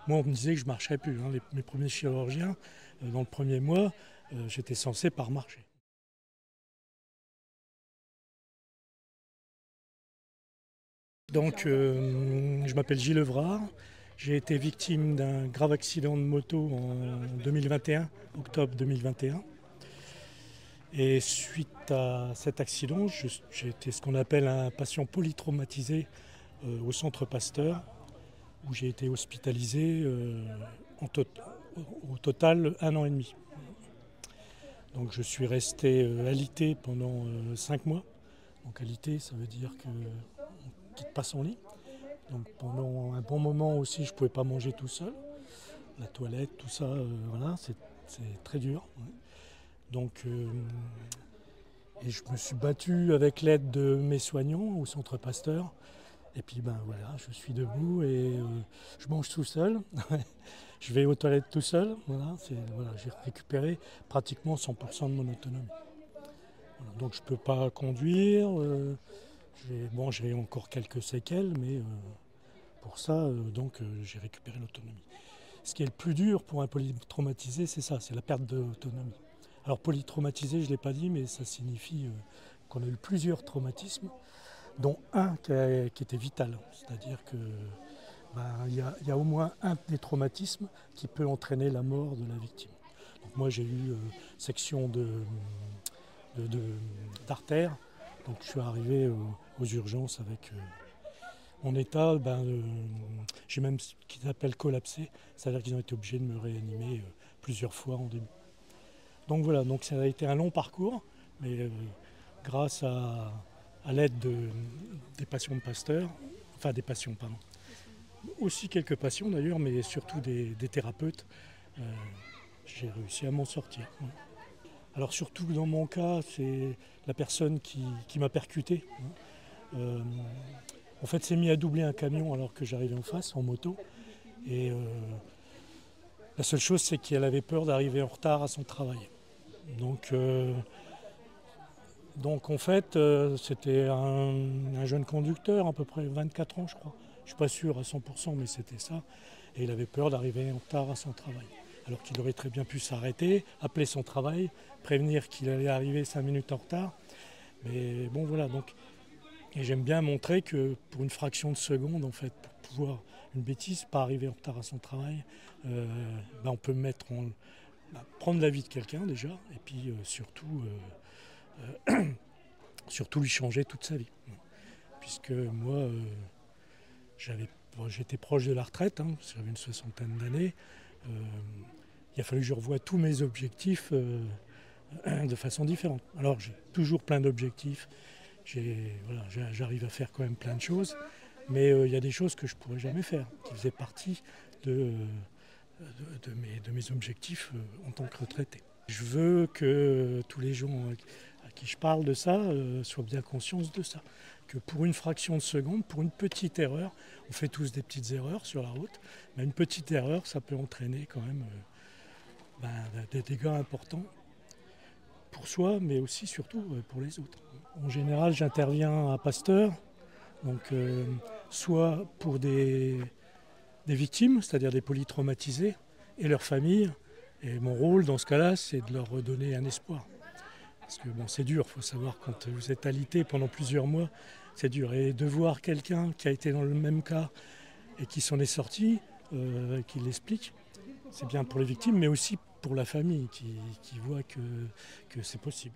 Moi, on me disait que je ne marcherais plus, hein. Mes premiers chirurgiens, dans le premier mois, j'étais censé pas remarcher. Donc, je m'appelle Gilles Evrard. J'ai été victime d'un grave accident de moto en 2021, octobre 2021. Et suite à cet accident, j'ai été ce qu'on appelle un patient polytraumatisé au centre Pasteur, où j'ai été hospitalisé au total 1 an et demi. Donc je suis resté alité pendant 5 mois. Donc alité, ça veut dire qu'on ne quitte pas son lit. Donc pendant un bon moment aussi, je ne pouvais pas manger tout seul. La toilette, tout ça, voilà, c'est très dur. Ouais. Donc, et je me suis battu avec l'aide de mes soignants au centre Pasteur. Et puis ben voilà, je suis debout et je mange tout seul. Je vais aux toilettes tout seul. Voilà, j'ai récupéré pratiquement 100% de mon autonomie. Voilà, donc je ne peux pas conduire. J'ai encore quelques séquelles, mais pour ça, j'ai récupéré l'autonomie. Ce qui est le plus dur pour un polytraumatisé, c'est ça, c'est la perte d'autonomie. Alors polytraumatisé, je ne l'ai pas dit, mais ça signifie qu'on a eu plusieurs traumatismes, dont un qui était vital. C'est-à-dire que y a au moins un des traumatismes qui peut entraîner la mort de la victime. Donc moi j'ai eu section d'artère, donc je suis arrivé aux urgences avec mon état, j'ai même ce qu'ils appellent collapsé, c'est-à-dire qu'ils ont été obligés de me réanimer plusieurs fois en début. Donc voilà, donc ça a été un long parcours, mais grâce à l'aide des patients de Pasteur, enfin des patients, pardon, aussi quelques patients d'ailleurs, mais surtout des thérapeutes, euh, j'ai réussi à m'en sortir. Ouais. Alors surtout dans mon cas, c'est la personne qui m'a percuté. En fait, s'est mis à doubler un camion alors que j'arrivais en face, en moto. Et la seule chose, c'est qu'elle avait peur d'arriver en retard à son travail. Donc, en fait, c'était un jeune conducteur, à peu près 24 ans, je crois. Je ne suis pas sûr à 100%, mais c'était ça. Et il avait peur d'arriver en retard à son travail. Alors qu'il aurait très bien pu s'arrêter, appeler son travail, prévenir qu'il allait arriver 5 minutes en retard. Mais bon, voilà. Donc, et j'aime bien montrer que pour une fraction de seconde, en fait, pour pouvoir une bêtise, pas arriver en retard à son travail, on peut prendre la vie de quelqu'un déjà, et puis surtout lui changer toute sa vie. Puisque moi, j'étais proche de la retraite, hein, j'avais une soixantaine d'années. Il a fallu que je revoie tous mes objectifs de façon différente. Alors j'ai toujours plein d'objectifs, j'arrive à faire quand même plein de choses, mais il y a des choses que je ne pourrais jamais faire, qui faisaient partie de mes objectifs en tant que retraité. Je veux que tous les gens à qui je parle de ça soient bien conscients de ça. Que pour une fraction de seconde, pour une petite erreur, on fait tous des petites erreurs sur la route, mais une petite erreur, ça peut entraîner quand même des dégâts importants pour soi, mais aussi surtout pour les autres. En général, j'interviens à Pasteur, donc soit pour des victimes, c'est-à-dire des polytraumatisés, et leurs familles. Et mon rôle dans ce cas-là, c'est de leur redonner un espoir. Parce que bon, c'est dur, il faut savoir, quand vous êtes alité pendant plusieurs mois, c'est dur. Et de voir quelqu'un qui a été dans le même cas et qui s'en est sorti, qui l'explique, c'est bien pour les victimes, mais aussi pour la famille qui voit que c'est possible.